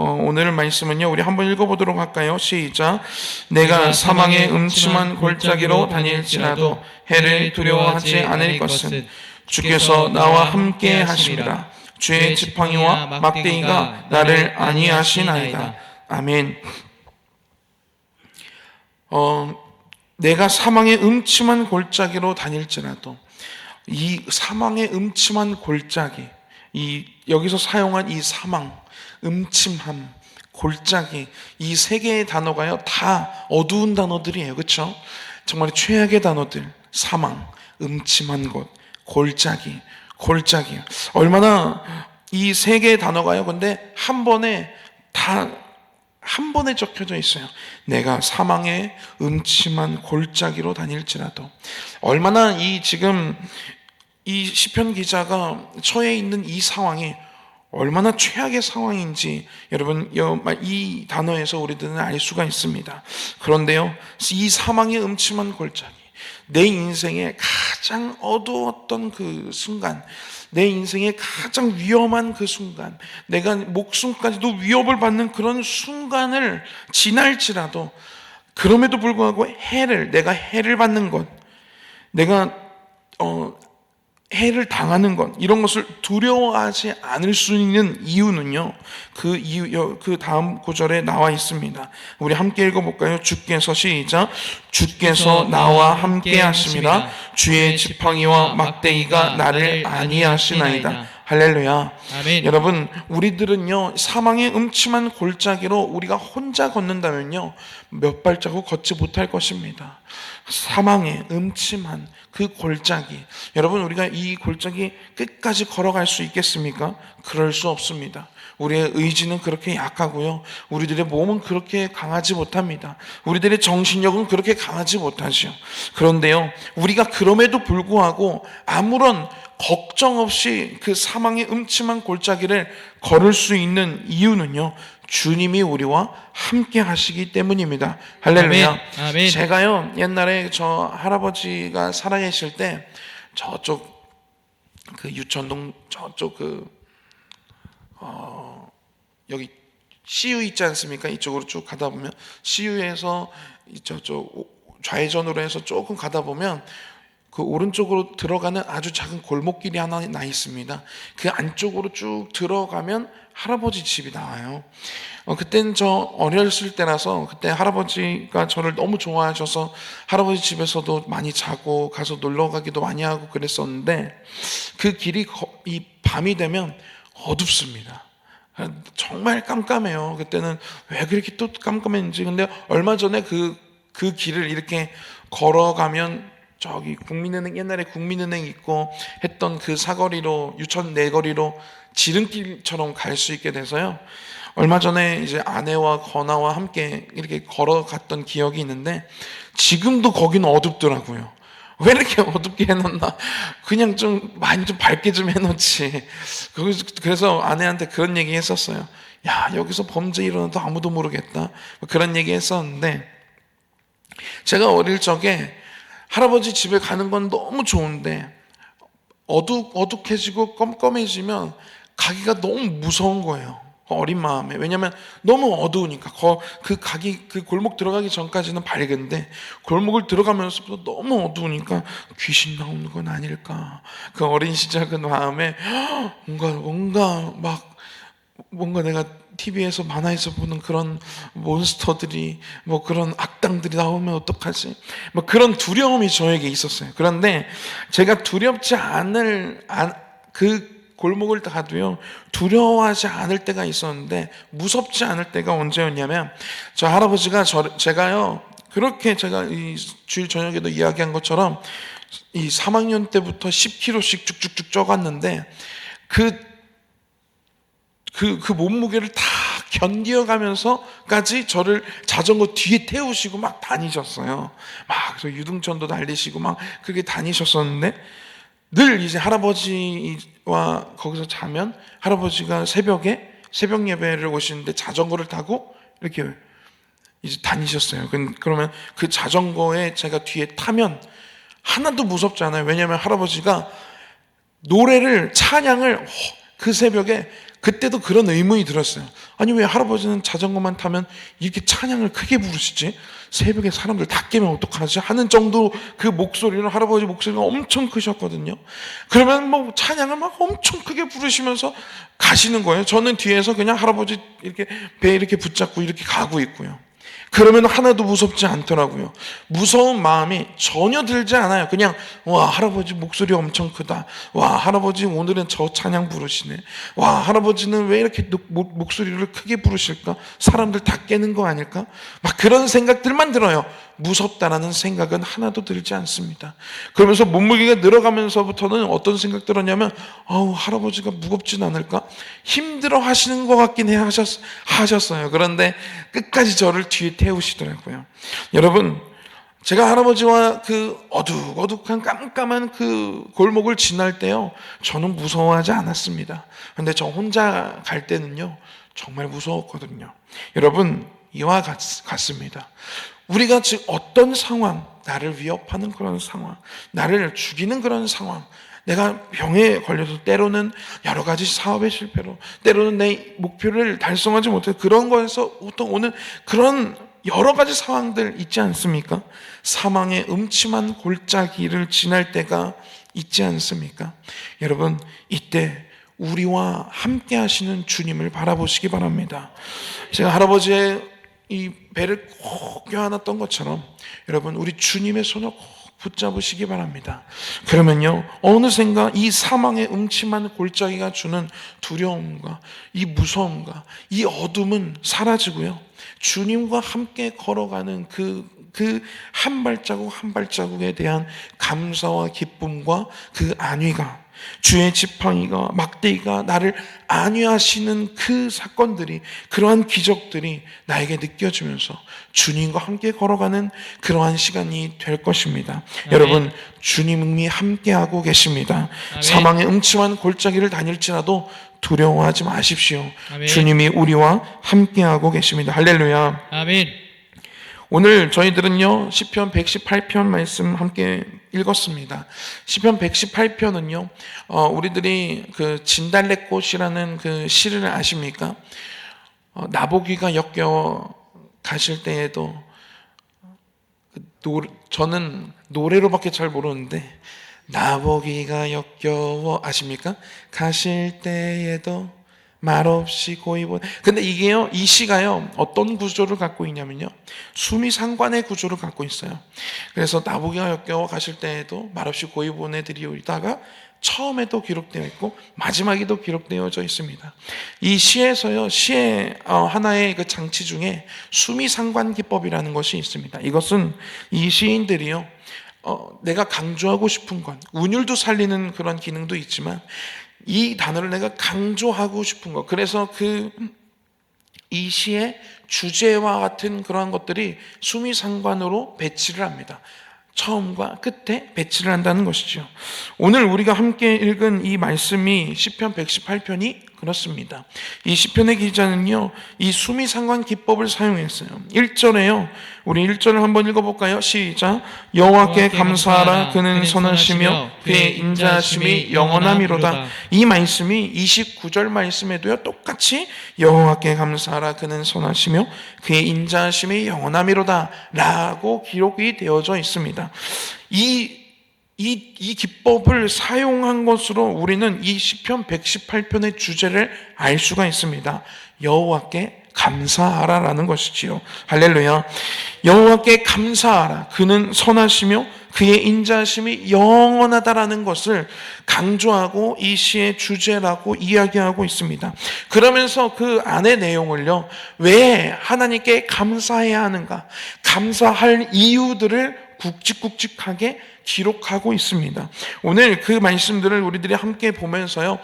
오늘 말씀은요, 우리 한번 읽어보도록 할까요? 시작. 내가 사망의 음침한 골짜기로 다닐지라도 해를 두려워하지 않을 것은 주께서 나와 함께 하심이라. 주의 지팡이와 막대기가 나를 안위하시나이다. 아멘. 내가 사망의 음침한 골짜기로 다닐지라도, 이 사망의 음침한 골짜기, 여기서 사용한 이 사망, 음침함, 골짜기, 이 세 개의 단어가요 다 어두운 단어들이에요. 그렇죠? 정말 최악의 단어들. 사망, 음침한 곳, 골짜기. 얼마나 이 세 개의 단어가요, 근데 한 번에 적혀져 있어요. 내가 사망의 음침한 골짜기로 다닐지라도. 얼마나 지금 이 시편 기자가 처해 있는 이 상황이 얼마나 최악의 상황인지 여러분 이 단어에서 우리들은 알 수가 있습니다. 그런데요, 이 사망의 음침한 골짜기, 내 인생의 가장 어두웠던 그 순간, 내 인생의 가장 위험한 그 순간, 내가 목숨까지도 위협을 받는 그런 순간을 지날지라도, 그럼에도 불구하고 내가 해를 받는 것, 내가 해를 당하는 것, 이런 것을 두려워하지 않을 수 있는 이유는요, 그 다음 구절에 나와 있습니다. 우리 함께 읽어볼까요? 주께서, 시작. 주께서 나와 함께 하심이라. 주의 지팡이와 막대기가 나를 안위하시나이다. 할렐루야. 아멘. 여러분, 우리들은요, 사망의 음침한 골짜기로 우리가 혼자 걷는다면요, 몇 발자국 걷지 못할 것입니다. 사망의 음침한 그 골짜기, 여러분, 우리가 이 골짜기 끝까지 걸어갈 수 있겠습니까? 그럴 수 없습니다. 우리의 의지는 그렇게 약하고요, 우리들의 몸은 그렇게 강하지 못합니다. 우리들의 정신력은 그렇게 강하지 못하죠. 그런데요, 우리가 그럼에도 불구하고 아무런 걱정 없이 그 사망의 음침한 골짜기를 걸을 수 있는 이유는요, 주님이 우리와 함께 하시기 때문입니다. 할렐루야. 아멘. 제가요, 옛날에 저 할아버지가 살아계실 때 저쪽 그 유천동 저쪽 여기 CU 있지 않습니까? 이쪽으로 쭉 가다 보면 CU에서 저쪽 좌회전으로 해서 조금 가다 보면 그 오른쪽으로 들어가는 아주 작은 골목길이 하나 나 있습니다. 그 안쪽으로 쭉 들어가면 할아버지 집이 나와요. 그때는 저 어렸을 때라서, 그때 할아버지가 저를 너무 좋아하셔서 할아버지 집에서도 많이 자고 가서 놀러 가기도 많이 하고 그랬었는데, 그 길이 이 밤이 되면 어둡습니다. 정말 깜깜해요. 그때는 왜 그렇게 또 깜깜했는지. 근데 얼마 전에 그 길을 이렇게 걸어가면 저기 국민은행, 옛날에 국민은행 있고 했던 그 사거리로, 유천 내거리로 지름길처럼 갈 수 있게 돼서요, 얼마 전에 이제 아내와 건아와 함께 이렇게 걸어갔던 기억이 있는데, 지금도 거기는 어둡더라고요. 왜 이렇게 어둡게 해놓나? 그냥 좀 많이 좀 밝게 좀 해놓지. 그래서 아내한테 그런 얘기 했었어요. 야, 여기서 범죄 일어나도 아무도 모르겠다, 그런 얘기 했었는데, 제가 어릴 적에 할아버지 집에 가는 건 너무 좋은데 어둑해지고 껌껌해지면 가기가 너무 무서운 거예요. 어린 마음에. 왜냐면 너무 어두우니까. 그 골목 들어가기 전까지는 밝은데 골목을 들어가면서부터 너무 어두우니까 귀신 나오는 건 아닐까, 그 어린 시절 그 마음에 뭔가 내가 TV에서 만화에서 보는 그런 몬스터들이, 그런 악당들이 나오면 어떡하지, 그런 두려움이 저에게 있었어요. 그런데 제가 두렵지 않을 그 골목을 가도요, 두려워하지 않을 때가 있었는데, 무섭지 않을 때가 언제였냐면, 저 할아버지가 제가요, 그렇게 제가 이 주일 저녁에도 이야기한 것처럼 이 3학년 때부터 10kg씩 쭉쭉쭉 쪄갔는데, 그 몸무게를 다 견뎌가면서까지 저를 자전거 뒤에 태우시고 막 다니셨어요. 그래서 유등천도 달리시고 막 그렇게 다니셨었는데, 늘 이제 할아버지와 거기서 자면 할아버지가 새벽 예배를 오시는데 자전거를 타고 이렇게 이제 다니셨어요. 그러면 그 자전거에 제가 뒤에 타면 하나도 무섭지 않아요. 왜냐하면 할아버지가 찬양을 그 새벽에, 그때도 그런 의문이 들었어요. 아니 왜 할아버지는 자전거만 타면 이렇게 찬양을 크게 부르시지? 새벽에 사람들 다 깨면 어떡하지? 하는 정도 그 목소리는 할아버지 목소리가 엄청 크셨거든요. 그러면 뭐 찬양을 막 엄청 크게 부르시면서 가시는 거예요. 저는 뒤에서 그냥 할아버지 이렇게 배 이렇게 붙잡고 이렇게 가고 있고요. 그러면 하나도 무섭지 않더라고요. 무서운 마음이 전혀 들지 않아요. 그냥 와 할아버지 목소리 엄청 크다. 와 할아버지 오늘은 저 찬양 부르시네. 와 할아버지는 왜 이렇게 목소리를 크게 부르실까? 사람들 다 깨는 거 아닐까? 막 그런 생각들만 들어요. 무섭다라는 생각은 하나도 들지 않습니다. 그러면서 몸무게가 늘어가면서부터는 어떤 생각 들었냐면 아우 할아버지가 무겁진 않을까? 힘들어 하시는 것 같긴 해 하셨어요. 그런데 끝까지 저를 뒤에 태우시더라고요. 여러분 제가 할아버지와 그 어둑어둑한 깜깜한 그 골목을 지날 때요 저는 무서워하지 않았습니다. 그런데 저 혼자 갈 때는요 정말 무서웠거든요. 여러분 이와 같습니다. 우리가 즉 어떤 상황, 나를 위협하는 그런 상황, 나를 죽이는 그런 상황, 내가 병에 걸려서 때로는 여러 가지 사업의 실패로, 때로는 내 목표를 달성하지 못해 그런 거에서 보통 오는 그런 여러 가지 상황들 있지 않습니까? 사망의 음침한 골짜기를 지날 때가 있지 않습니까? 여러분 이때 우리와 함께 하시는 주님을 바라보시기 바랍니다. 제가 할아버지의 이 배를 꼭 껴안았던 것처럼 여러분 우리 주님의 손을 꼭 붙잡으시기 바랍니다. 그러면요 어느샌가 이 사망의 음침한 골짜기가 주는 두려움과 이 무서움과 이 어둠은 사라지고요 주님과 함께 걸어가는 그 한 발자국 한 발자국에 대한 감사와 기쁨과 그 안위가 주의 지팡이가 막대기가 나를 안위하시는 그 사건들이 그러한 기적들이 나에게 느껴지면서 주님과 함께 걸어가는 그러한 시간이 될 것입니다. 아멘. 여러분 주님이 함께하고 계십니다. 아멘. 사망의 음침한 골짜기를 다닐지라도 두려워하지 마십시오. 아멘. 주님이 우리와 함께하고 계십니다. 할렐루야. 아멘. 오늘 저희들은요 시편 118편 말씀 함께 읽었습니다. 시편 118편은요 우리들이 그 진달래꽃이라는 그 시를 아십니까? 나보기가 역겨워 가실 때에도 저는 노래로밖에 잘 모르는데 나보기가 역겨워 아십니까? 가실 때에도 말없이 고이보. 근데 이게요, 이 시가요, 어떤 구조를 갖고 있냐면요, 수미상관의 구조를 갖고 있어요. 그래서 나보기가 역겨워 가실 때에도 말없이 고이 보내드리오다가 처음에도 기록되어 있고 마지막에도 기록되어져 있습니다. 이 시에서요, 시의 하나의 그 장치 중에 수미상관 기법이라는 것이 있습니다. 이것은 이 시인들이요, 내가 강조하고 싶은 건 운율도 살리는 그런 기능도 있지만 이 단어를 내가 강조하고 싶은 것, 그래서 이 시의 주제와 같은 그러한 것들이 수미상관으로 배치를 합니다. 처음과 끝에 배치를 한다는 것이죠. 오늘 우리가 함께 읽은 이 말씀이 시편 118편이 그렇습니다. 이 시편의 기자는요, 이 수미상관 기법을 사용했어요. 1절에요. 우리 1절을 한번 읽어볼까요? 시작. 여호와께 감사하라. 그는 선하시며 그의 인자하심이 영원함이로다. 이 말씀이 29절 말씀에도요 똑같이 여호와께 감사하라. 그는 선하시며 그의 인자하심이 영원함이로다 라고 기록이 되어져 있습니다. 이 기법을 사용한 것으로 우리는 이 시편 118편의 주제를 알 수가 있습니다. 여호와께 감사하라라는 것이지요. 할렐루야. 여호와께 감사하라. 그는 선하시며 그의 인자하심이 영원하다라는 것을 강조하고 이 시의 주제라고 이야기하고 있습니다. 그러면서 그 안의 내용을요, 왜 하나님께 감사해야 하는가, 감사할 이유들을 굵직굵직하게 기록하고 있습니다. 오늘 그 말씀들을 우리들이 함께 보면서요,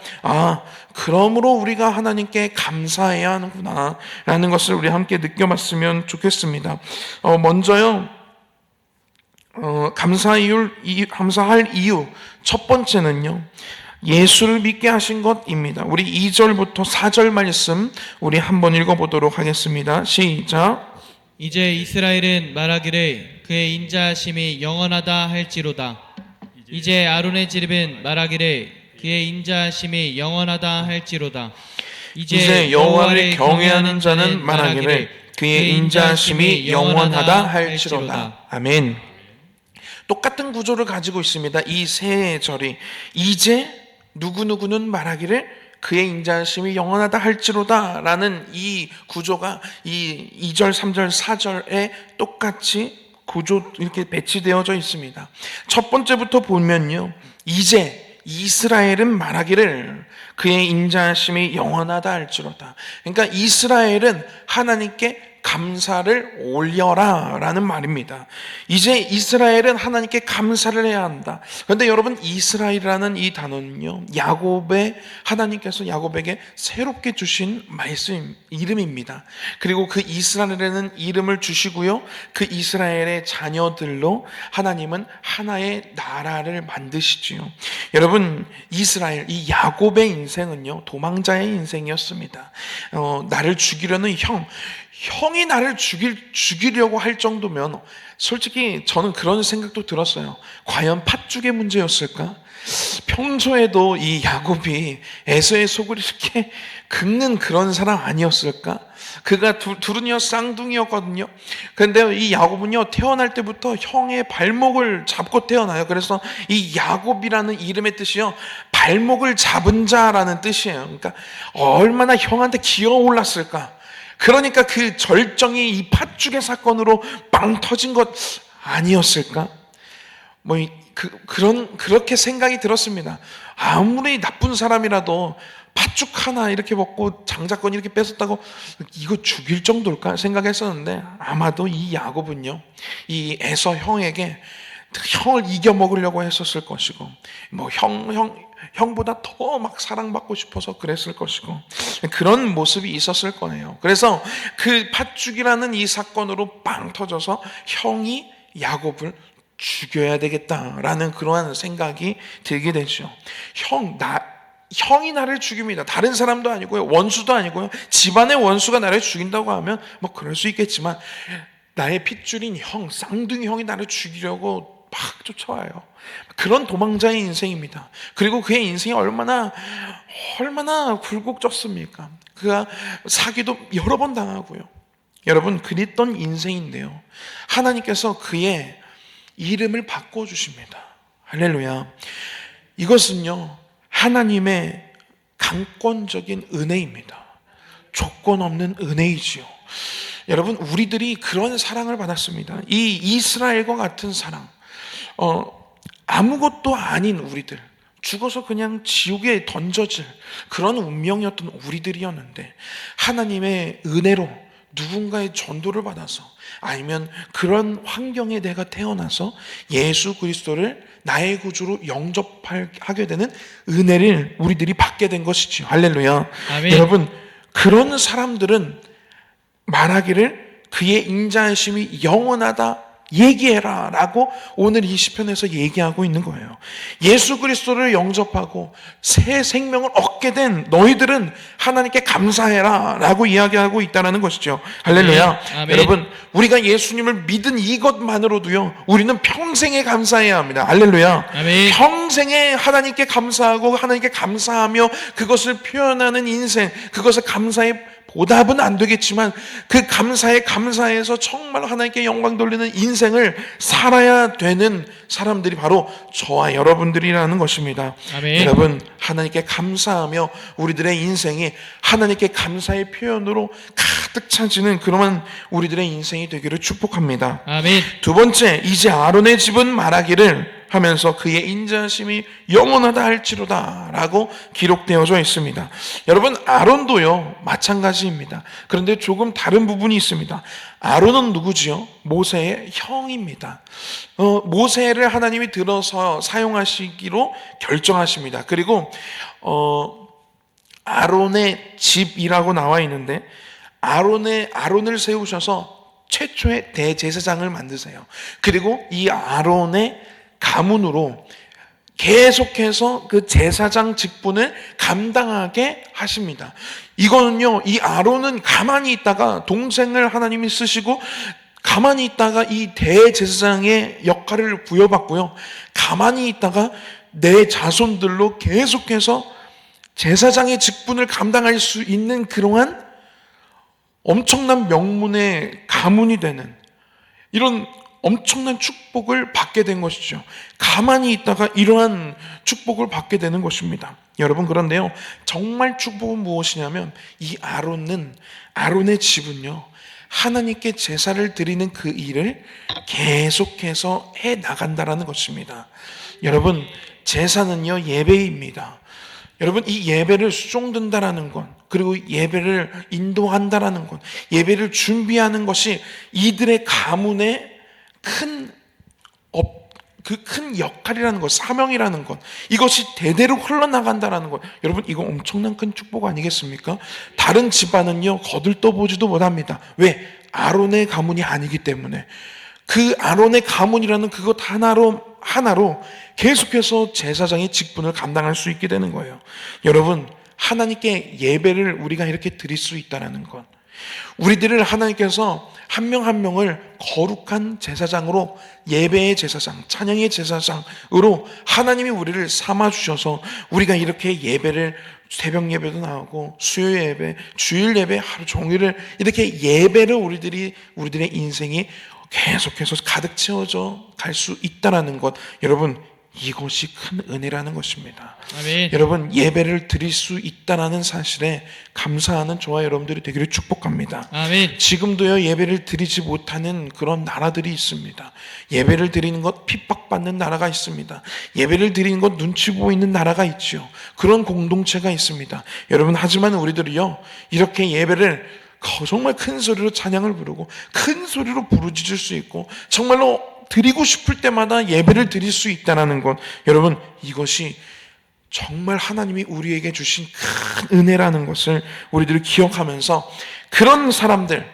그러므로 우리가 하나님께 감사해야 하는구나 라는 것을 우리 함께 느껴봤으면 좋겠습니다. 먼저요, 감사할 이유 첫 번째는요, 예수를 믿게 하신 것입니다. 우리 2절부터 4절 말씀 우리 한번 읽어보도록 하겠습니다. 시작. 이제 이스라엘은 말하기를 그의 인자하심이 영원하다 할지로다. 이제 아론의 집은 말하기를 그의 인자하심이 영원하다 할지로다. 이제 여호와를 경외하는 자는 말하기를 그의 인자하심이 영원하다 할지로다. 아멘. 똑같은 구조를 가지고 있습니다. 이 세 절이 이제 누구누구는 말하기를 그의 인자하심이 영원하다 할지로다 라는 이 구조가 이 2절, 3절, 4절에 똑같이 구조 이렇게 배치되어져 있습니다. 첫 번째부터 보면요, 이제 이스라엘은 말하기를 그의 인자하심이 영원하다 할지로다. 그러니까 이스라엘은 하나님께 감사를 올려라 라는 말입니다. 이제 이스라엘은 하나님께 감사를 해야 한다. 그런데 여러분, 이스라엘이라는 이 단어는요, 하나님께서 야곱에게 새롭게 주신 말씀 이름입니다. 그리고 그 이스라엘에는 이름을 주시고요, 그 이스라엘의 자녀들로 하나님은 하나의 나라를 만드시지요. 여러분, 이스라엘, 이 야곱의 인생은요, 도망자의 인생이었습니다. 나를 죽이려는 형이 나를 죽이려고 할 정도면 솔직히 저는 그런 생각도 들었어요. 과연 팥죽의 문제였을까? 평소에도 이 야곱이 에서의 속을 이렇게 긁는 그런 사람 아니었을까? 그가 둘은요 쌍둥이였거든요. 그런데 이 야곱은요 태어날 때부터 형의 발목을 잡고 태어나요. 그래서 이 야곱이라는 이름의 뜻이요, 발목을 잡은 자라는 뜻이에요. 그러니까 얼마나 형한테 기어 올랐을까? 그러니까 그 절정이 이 팥죽의 사건으로 빵 터진 것 아니었을까? 그렇게 생각이 들었습니다. 아무리 나쁜 사람이라도 팥죽 하나 이렇게 먹고 장자권 이렇게 뺏었다고 이거 죽일 정도일까 생각했었는데, 아마도 이 야곱은요, 이 에서 형에게 형을 이겨 먹으려고 했었을 것이고, 형보다 더 막 사랑받고 싶어서 그랬을 것이고, 그런 모습이 있었을 거네요. 그래서 그 팥죽이라는 이 사건으로 빵 터져서 형이 야곱을 죽여야 되겠다라는 그러한 생각이 들게 되죠. 형이 나를 죽입니다. 다른 사람도 아니고요, 원수도 아니고요, 집안의 원수가 나를 죽인다고 하면 뭐 그럴 수 있겠지만, 나의 핏줄인 형, 쌍둥이 형이 나를 죽이려고 막 쫓아와요. 그런 도망자의 인생입니다. 그리고 그의 인생이 얼마나 굴곡졌습니까? 그가 사기도 여러 번 당하고요. 여러분, 그랬던 인생인데요, 하나님께서 그의 이름을 바꿔주십니다. 할렐루야. 이것은요, 하나님의 강권적인 은혜입니다. 조건 없는 은혜이지요. 여러분, 우리들이 그런 사랑을 받았습니다. 이 이스라엘과 같은 사랑, 아무것도 아닌 우리들, 죽어서 그냥 지옥에 던져질 그런 운명이었던 우리들이었는데, 하나님의 은혜로 누군가의 전도를 받아서, 아니면 그런 환경에 내가 태어나서 예수 그리스도를 나의 구주로 영접하게 되는 은혜를 우리들이 받게 된 것이죠. 할렐루야. 아멘. 여러분, 그런 사람들은 말하기를 그의 인자하심이 영원하다 얘기해라 라고 오늘 이 시편에서 얘기하고 있는 거예요. 예수 그리스도를 영접하고 새 생명을 얻게 된 너희들은 하나님께 감사해라 라고 이야기하고 있다는 것이죠. 할렐루야. 아멘. 여러분, 우리가 예수님을 믿은 이것만으로도요, 우리는 평생에 감사해야 합니다. 할렐루야. 아멘. 평생에 하나님께 감사하고 하나님께 감사하며 그것을 표현하는 인생, 그것을 감사의 보답은 안 되겠지만 그 감사해서 정말 하나님께 영광 돌리는 인생을 살아야 되는 사람들이 바로 저와 여러분들이라는 것입니다. 아멘. 여러분, 하나님께 감사하며 우리들의 인생이 하나님께 감사의 표현으로 가득 차지는 그러한 우리들의 인생이 되기를 축복합니다. 아멘. 두 번째, 이제 아론의 집은 말하기를 하면서 그의 인자하심이 영원하다 할지로다 라고 기록되어져 있습니다. 여러분, 아론도요 마찬가지입니다. 그런데 조금 다른 부분이 있습니다. 아론은 누구지요? 모세의 형입니다. 모세를 하나님이 들어서 사용하시기로 결정하십니다. 그리고 아론의 집이라고 나와 있는데, 아론을 세우셔서 최초의 대제사장을 만드세요. 그리고 이 아론의 가문으로 계속해서 그 제사장 직분을 감당하게 하십니다. 이거는요, 이 아론은 가만히 있다가 동생을 하나님이 쓰시고 가만히 있다가 이 대제사장의 역할을 부여받고요, 가만히 있다가 내 자손들로 계속해서 제사장의 직분을 감당할 수 있는 그러한 엄청난 명문의 가문이 되는 이런 엄청난 축복을 받게 된 것이죠. 가만히 있다가 이러한 축복을 받게 되는 것입니다. 여러분, 그런데요, 정말 축복은 무엇이냐면 이 아론의 집은요, 하나님께 제사를 드리는 그 일을 계속해서 해 나간다라는 것입니다. 여러분, 제사는요, 예배입니다. 여러분, 이 예배를 수종든다라는 것, 그리고 예배를 인도한다라는 것, 예배를 준비하는 것이 이들의 가문의 큰 역할이라는 것, 사명이라는 것, 이것이 대대로 흘러나간다라는 것. 여러분, 이거 엄청난 큰 축복 아니겠습니까? 다른 집안은요, 거들떠보지도 못합니다. 왜? 아론의 가문이 아니기 때문에. 그 아론의 가문이라는 그것 하나로 계속해서 제사장의 직분을 감당할 수 있게 되는 거예요. 여러분, 하나님께 예배를 우리가 이렇게 드릴 수 있다는 것, 우리들을 하나님께서 한 명 한 명을 거룩한 제사장으로, 예배의 제사장, 찬양의 제사장으로 하나님이 우리를 삼아주셔서 우리가 이렇게 예배를, 새벽 예배도 나오고 수요 예배, 주일 예배, 하루 종일을 이렇게 예배를 우리들의 인생이 계속해서 가득 채워져 갈 수 있다는 것, 여러분, 이것이 큰 은혜라는 것입니다. 아멘. 여러분, 예배를 드릴 수 있다는 사실에 감사하는 저와 여러분들이 되기를 축복합니다. 아멘. 지금도요, 예배를 드리지 못하는 그런 나라들이 있습니다. 예배를 드리는 것 핍박받는 나라가 있습니다. 예배를 드리는 것 눈치 보고 있는 나라가 있죠. 그런 공동체가 있습니다. 여러분, 하지만 우리들이요, 이렇게 예배를 정말 큰 소리로 찬양을 부르고 큰 소리로 부르짖을 수 있고 정말로 드리고 싶을 때마다 예배를 드릴 수 있다는 것, 여러분, 이것이 정말 하나님이 우리에게 주신 큰 은혜라는 것을 우리들이 기억하면서, 그런 사람들,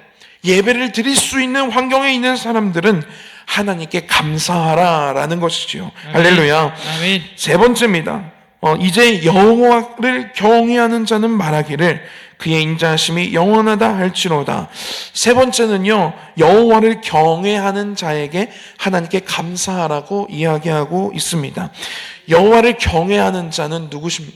예배를 드릴 수 있는 환경에 있는 사람들은 하나님께 감사하라라는 것이지요. 아멘. 할렐루야. 아멘. 세 번째입니다. 이제 여호와를 경외하는 자는 말하기를 그의 인자하심이 영원하다 할지로다. 세 번째는요, 여호와를 경외하는 자에게 하나님께 감사하라고 이야기하고 있습니다. 여호와를 경외하는 자는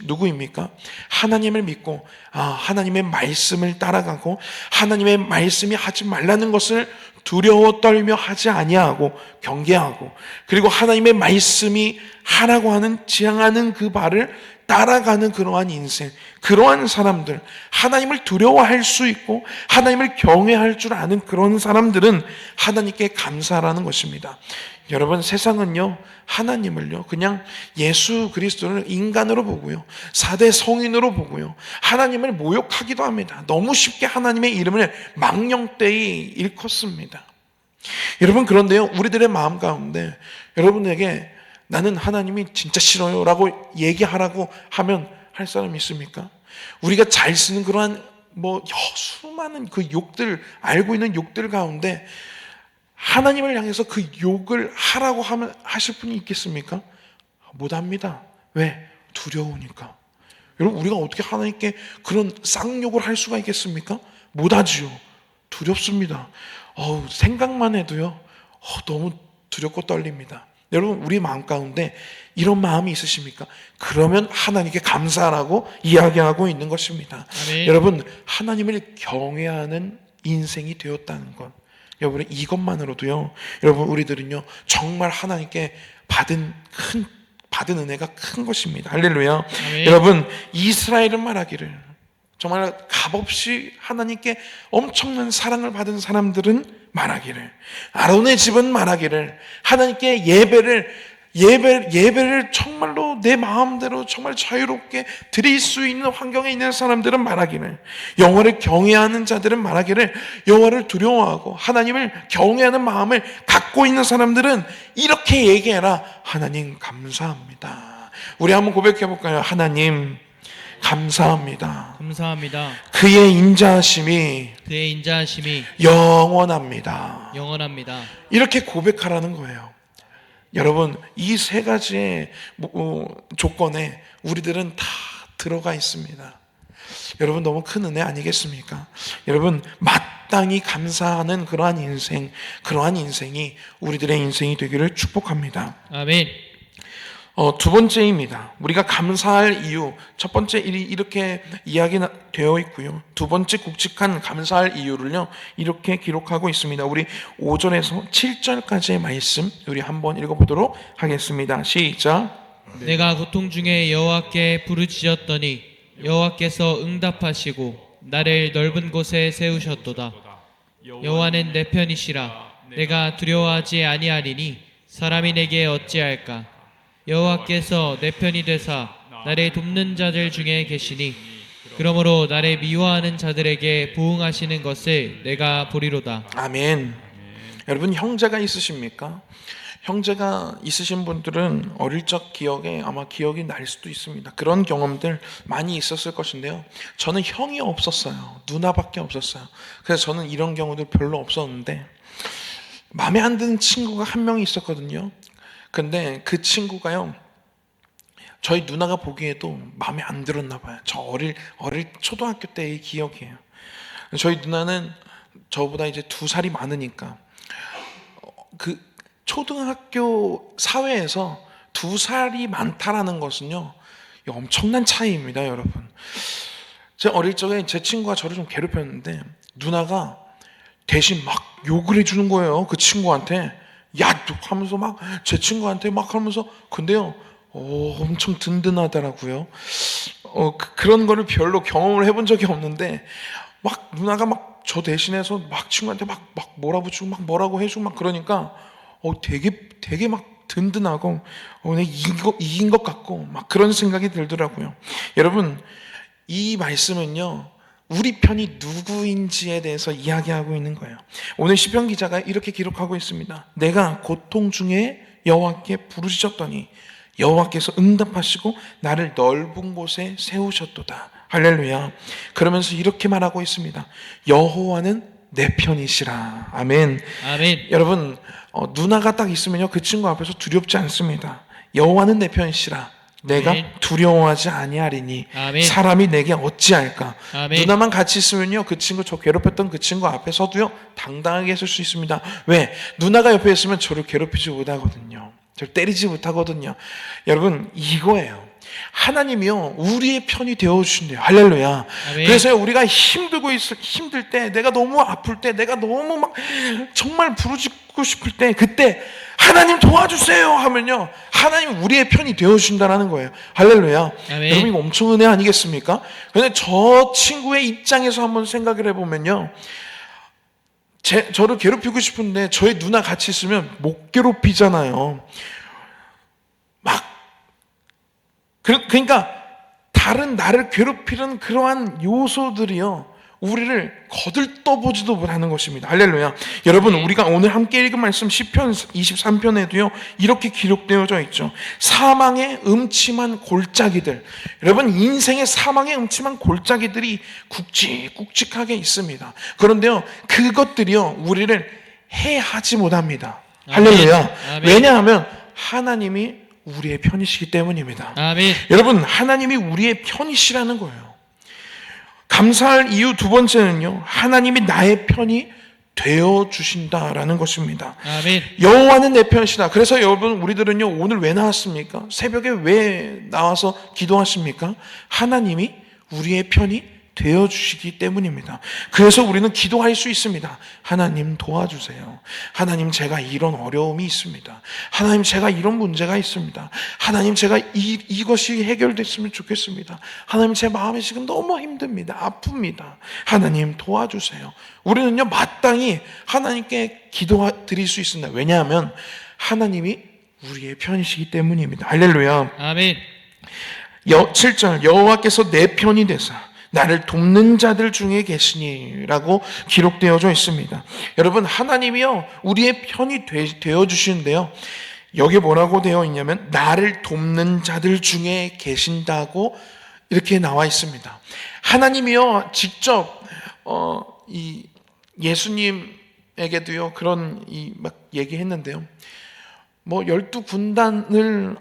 누구입니까? 하나님을 믿고 하나님의 말씀을 따라가고 하나님의 말씀이 하지 말라는 것을 두려워 떨며 하지 아니하고 경계하고, 그리고 하나님의 말씀이 하라고 하는, 지향하는 그 바를 따라가는 그러한 인생, 그러한 사람들, 하나님을 두려워할 수 있고 하나님을 경외할 줄 아는 그런 사람들은 하나님께 감사하라는 것입니다. 여러분, 세상은요, 하나님을요, 그냥 예수 그리스도를 인간으로 보고요, 4대 성인으로 보고요, 하나님을 모욕하기도 합니다. 너무 쉽게 하나님의 이름을 망령되이 일컫습니다. 여러분, 그런데요, 우리들의 마음 가운데 여러분에게 나는 하나님이 진짜 싫어요 라고 얘기하라고 하면 할 사람이 있습니까? 우리가 잘 쓰는 그러한 수많은 그 욕들, 알고 있는 욕들 가운데 하나님을 향해서 그 욕을 하라고 하면 하실 분이 있겠습니까? 못합니다. 왜? 두려우니까. 여러분, 우리가 어떻게 하나님께 그런 쌍욕을 할 수가 있겠습니까? 못하지요. 두렵습니다. 생각만 해도요, 너무 두렵고 떨립니다. 여러분, 우리 마음 가운데 이런 마음이 있으십니까? 그러면 하나님께 감사하라고 이야기하고 있는 것입니다. 아멘. 여러분, 하나님을 경외하는 인생이 되었다는 것, 여러분, 이것만으로도요, 여러분, 우리들은요, 정말 하나님께 받은 은혜가 큰 것입니다. 할렐루야. 아멘. 여러분, 이스라엘은 말하기를, 정말 값없이 하나님께 엄청난 사랑을 받은 사람들은 말하기를, 아론의 집은 말하기를, 하나님께 예배를 정말로 내 마음대로 정말 자유롭게 드릴 수 있는 환경에 있는 사람들은 말하기를, 여호와를 경외하는 자들은 말하기를, 여호와를 두려워하고 하나님을 경외하는 마음을 갖고 있는 사람들은 이렇게 얘기해라. 하나님 감사합니다. 우리 한번 고백해 볼까요? 하나님 감사합니다. 감사합니다. 그의 인자하심이 영원합니다. 영원합니다. 이렇게 고백하라는 거예요. 여러분, 이 세 가지의 조건에 우리들은 다 들어가 있습니다. 여러분, 너무 큰 은혜 아니겠습니까? 여러분, 마땅히 감사하는 그러한 인생이 우리들의 인생이 되기를 축복합니다. 아멘. 두 번째입니다. 우리가 감사할 이유, 첫 번째 일이 이렇게 이야기되어 있고요. 두 번째 굵직한 감사할 이유를요, 이렇게 기록하고 있습니다. 우리 5절에서 7절까지의 말씀 우리 한번 읽어보도록 하겠습니다. 시작. 내가 고통 중에 여호와께 부르짖었더니 여호와께서 응답하시고 나를 넓은 곳에 세우셨도다. 여호와는 내 편이시라. 내가 두려워하지 아니하리니 사람이 내게 어찌할까. 여호와께서 내 편이 되사 나를 돕는 자들 중에 계시니 그러므로 나를 미워하는 자들에게 보응하시는 것을 내가 보리로다. 아멘. 여러분, 형제가 있으십니까? 형제가 있으신 분들은 어릴 적 기억에 아마 기억이 날 수도 있습니다. 그런 경험들 많이 있었을 것인데요. 저는 형이 없었어요. 누나밖에 없었어요. 그래서 저는 이런 경우들 별로 없었는데, 마음에 안 드는 친구가 한 명이 있었거든요. 근데 그 친구가요, 저희 누나가 보기에도 마음에 안 들었나 봐요. 저 어릴 초등학교 때의 기억이에요. 저희 누나는 저보다 이제 2살이 많으니까 그 초등학교 사회에서 2살이 많다라는 것은요, 엄청난 차이입니다, 여러분. 제가 어릴 적에 제 친구가 저를 좀 괴롭혔는데 누나가 대신 막 욕을 해주는 거예요. 그 친구한테 야 하면서 막 제 친구한테 막 하면서. 근데요, 엄청 든든하더라고요. 그런 거를 별로 경험을 해본 적이 없는데 막 누나가 막 저 대신해서 막 친구한테 막 몰아붙이고 막 뭐라고 해주고 막 그러니까 되게 막 든든하고 내가 이긴 것 같고 막 그런 생각이 들더라고요. 여러분, 이 말씀은요, 우리 편이 누구인지에 대해서 이야기하고 있는 거예요. 오늘 시편 기자가 이렇게 기록하고 있습니다. 내가 고통 중에 여호와께 부르짖었더니 여호와께서 응답하시고 나를 넓은 곳에 세우셨도다. 할렐루야. 그러면서 이렇게 말하고 있습니다. 여호와는 내 편이시라. 아멘. 아멘. 여러분, 누나가 딱 있으면요, 그 친구 앞에서 두렵지 않습니다. 여호와는 내 편이시라. 내가 아멘. 두려워하지 아니하리니 아멘. 사람이 내게 어찌할까. 아멘. 누나만 같이 있으면요, 그 친구, 저 괴롭혔던 그 친구 앞에서도요 당당하게 있을 수 있습니다. 왜? 누나가 옆에 있으면 저를 괴롭히지 못하거든요. 저를 때리지 못하거든요. 여러분, 이거예요. 하나님이요, 우리의 편이 되어주신대요. 할렐루야. 아멘. 그래서 우리가 힘들 때, 내가 너무 아플 때, 내가 너무 막 정말 부르짖고 싶을 때, 그때 하나님 도와주세요 하면요, 하나님 우리의 편이 되어주신다는 거예요. 할렐루야. 아멘. 여러분, 이거 엄청 은혜 아니겠습니까? 근데 저 친구의 입장에서 한번 생각을 해보면요, 저를 괴롭히고 싶은데 저희 누나 같이 있으면 못 괴롭히잖아요. 그러니까 다른 나를 괴롭히는 그러한 요소들이요, 우리를 거들떠보지도 못하는 것입니다. 할렐루야. 여러분, 우리가 오늘 함께 읽은 말씀 시편 23편에도요 이렇게 기록되어져 있죠. 사망의 음침한 골짜기들. 여러분, 인생의 사망의 음침한 골짜기들이 굵직굵직하게 있습니다. 그런데요, 그것들이요 우리를 해하지 못합니다. 할렐루야. 아멘. 왜냐하면 하나님이 우리의 편이시기 때문입니다. 아멘. 여러분, 하나님이 우리의 편이시라는 거예요. 감사할 이유 두 번째는요, 하나님이 나의 편이 되어 주신다라는 것입니다. 아멘. 여호와는 내 편이시다. 그래서 여러분, 우리들은요 오늘 왜 나왔습니까? 새벽에 왜 나와서 기도하십니까? 하나님이 우리의 편이 되어 주시기 때문입니다. 그래서 우리는 기도할 수 있습니다. 하나님 도와주세요. 하나님, 제가 이런 어려움이 있습니다. 하나님, 제가 이런 문제가 있습니다. 하나님, 제가 이것이 해결됐으면 좋겠습니다. 하나님, 제 마음이 지금 너무 힘듭니다. 아픕니다. 하나님 도와주세요. 우리는요 마땅히 하나님께 기도드릴 수 있습니다. 왜냐하면 하나님이 우리의 편이시기 때문입니다. 할렐루야. 아멘. 7절, 여호와께서 내 편이 되사 나를 돕는 자들 중에 계시니 라고 기록되어져 있습니다. 여러분, 하나님이요 우리의 편이 되어 주시는데요, 여기 뭐라고 되어 있냐면 나를 돕는 자들 중에 계신다고 이렇게 나와 있습니다. 하나님이요 직접 이 예수님에게도요 그런 막 얘기했는데요. 뭐 12군단을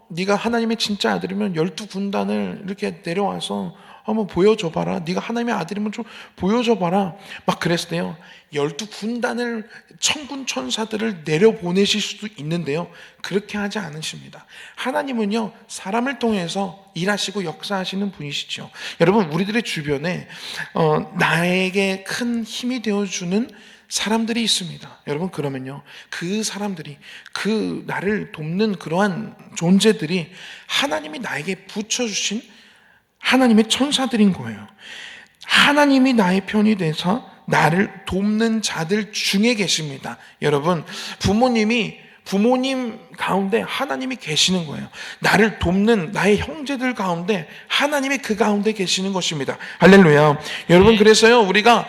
네가 하나님의 진짜 아들이면 12군단을 이렇게 내려와서 한번 보여줘봐라. 네가 하나님의 아들이면 좀 보여줘봐라. 막 그랬어요. 12군단을 천군 천사들을 내려보내실 수도 있는데요, 그렇게 하지 않으십니다. 하나님은요, 사람을 통해서 일하시고 역사하시는 분이시죠. 여러분, 우리들의 주변에 나에게 큰 힘이 되어주는 사람들이 있습니다. 여러분, 그러면요, 그 사람들이, 그 나를 돕는 그러한 존재들이 하나님이 나에게 붙여주신 하나님의 천사들인 거예요. 하나님이 나의 편이 돼서 나를 돕는 자들 중에 계십니다. 여러분, 부모님 가운데 하나님이 계시는 거예요. 나를 돕는 나의 형제들 가운데 하나님이 그 가운데 계시는 것입니다. 할렐루야. 여러분, 그래서요, 우리가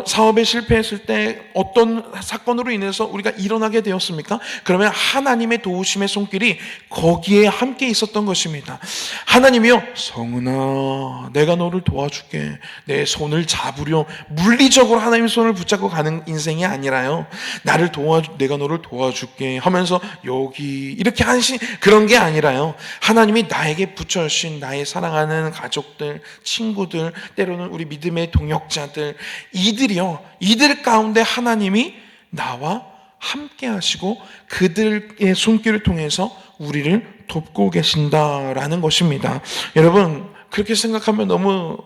사업에 실패했을 때 어떤 사건으로 인해서 우리가 일어나게 되었습니까? 그러면 하나님의 도우심의 손길이 거기에 함께 있었던 것입니다. 하나님이요, 성은아, 내가 너를 도와줄게, 내 손을 잡으려, 물리적으로 하나님의 손을 붙잡고 가는 인생이 아니라요, 내가 너를 도와줄게 하면서 여기 이렇게 하신 그런 게 아니라요, 하나님이 나에게 붙여주신 나의 사랑하는 가족들, 친구들, 때로는 우리 믿음의 동역자들, 이들 가운데 하나님이 나와 함께 하시고 그들의 손길을 통해서 우리를 돕고 계신다라는 것입니다. 여러분, 그렇게 생각하면 너무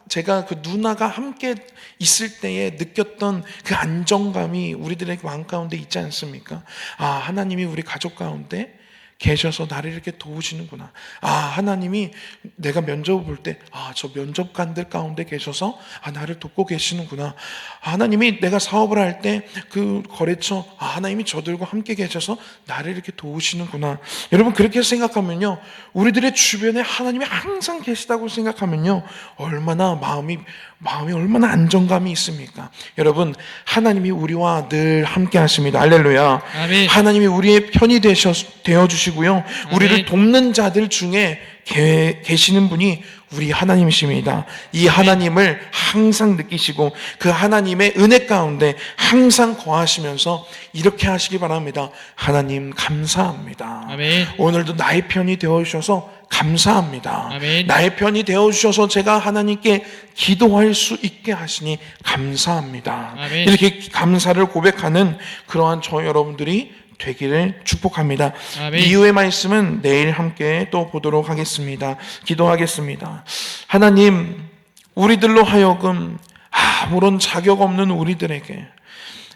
제가 그 누나가 함께 있을 때에 느꼈던 그 안정감이 우리들의 마음 가운데 있지 않습니까? 아, 하나님이 우리 가족 가운데 계셔서 나를 이렇게 도우시는구나. 아, 하나님이 내가 면접을 볼 때, 아, 저 면접관들 가운데 계셔서 나를 돕고 계시는구나. 하나님이 내가 사업을 할 때 그 거래처, 하나님이 저들과 함께 계셔서 나를 이렇게 도우시는구나. 여러분, 그렇게 생각하면요, 우리들의 주변에 하나님이 항상 계시다고 생각하면요, 얼마나 마음이 얼마나 안정감이 있습니까? 여러분, 하나님이 우리와 늘 함께 하십니다. 할렐루야. 아멘. 하나님이 우리의 편이 되어주시고요, 우리를 돕는 자들 중에 계시는 분이 우리 하나님이십니다. 이 하나님을 항상 느끼시고 그 하나님의 은혜 가운데 항상 거하시면서 이렇게 하시기 바랍니다. 하나님, 감사합니다. 아멘. 오늘도 나의 편이 되어주셔서 감사합니다. 아멘. 나의 편이 되어주셔서 제가 하나님께 기도할 수 있게 하시니 감사합니다. 아멘. 이렇게 감사를 고백하는 그러한 저 여러분들이 되기를 축복합니다. 아멘. 이후의 말씀은 내일 함께 또 보도록 하겠습니다. 기도하겠습니다. 하나님, 우리들로 하여금 아무런 자격 없는 우리들에게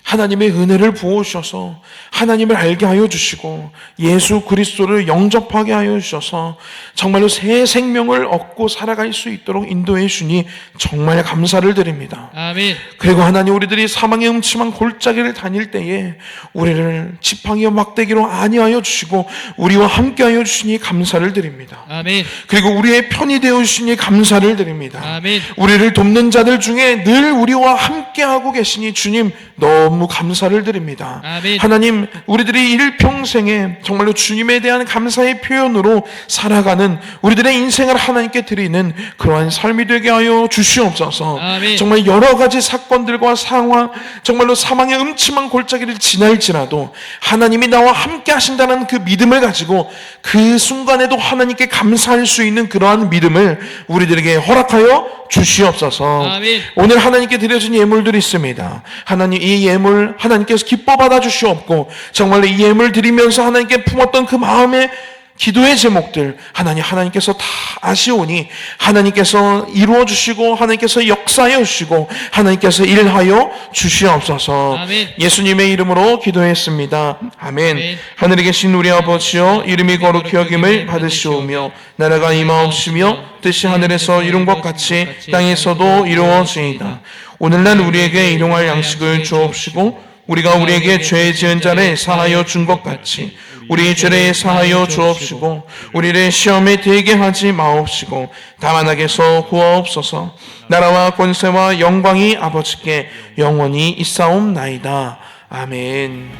하나님의 은혜를 부어주셔서 하나님을 알게 하여 주시고 예수 그리스도를 영접하게 하여 주셔서 정말로 새 생명을 얻고 살아갈 수 있도록 인도해 주니 정말 감사를 드립니다. 아멘. 그리고 하나님, 우리들이 사망의 음침한 골짜기를 다닐 때에 우리를 지팡이와 막대기로 안위하여 주시고 우리와 함께하여 주시니 감사를 드립니다. 아멘. 그리고 우리의 편이 되어 주시니 감사를 드립니다. 아멘. 우리를 돕는 자들 중에 늘 우리와 함께하고 계시니 주님, 너무 감사를 드립니다. 아멘. 하나님, 우리들이 일평생에 정말로 주님에 대한 감사의 표현으로 살아가는 우리들의 인생을 하나님께 드리는 그러한 삶이 되게 하여 주시옵소서. 아멘. 정말 여러 가지 사건들과 상황, 정말로 사망의 음침한 골짜기를 지날지라도 하나님이 나와 함께 하신다는 그 믿음을 가지고 그 순간에도 하나님께 감사할 수 있는 그러한 믿음을 우리들에게 허락하여 주시옵소서. 아멘. 오늘 하나님께 드려진 예물들이 있습니다. 하나님, 이 예물 하나님께서 기뻐 받아 주시옵고 정말로 이 예물 드리면서 하나님께 품었던 그 마음의 기도의 제목들 하나님께서 다 아시오니 하나님께서 이루어 주시고 하나님께서 역사하여 주시고 하나님께서 일하여 주시옵소서. 아멘. 예수님의 이름으로 기도했습니다. 아멘. 아멘. 하늘에 계신 우리 아버지여, 이름이 거룩히 여김을 받으시오며 나라가 임하옵시며 뜻이 하늘에서 이룬 것 같이 땅에서도 이루어지이다. 오늘날 우리에게 일용할 양식을 주옵시고 우리가 우리에게 죄 지은 자를 사하여 준 것 같이 우리 죄를 사하여 주옵시고 우리를 시험에 들게 하지 마옵시고 다만 악에서 구하옵소서. 나라와 권세와 영광이 아버지께 영원히 있사옵나이다. 아멘.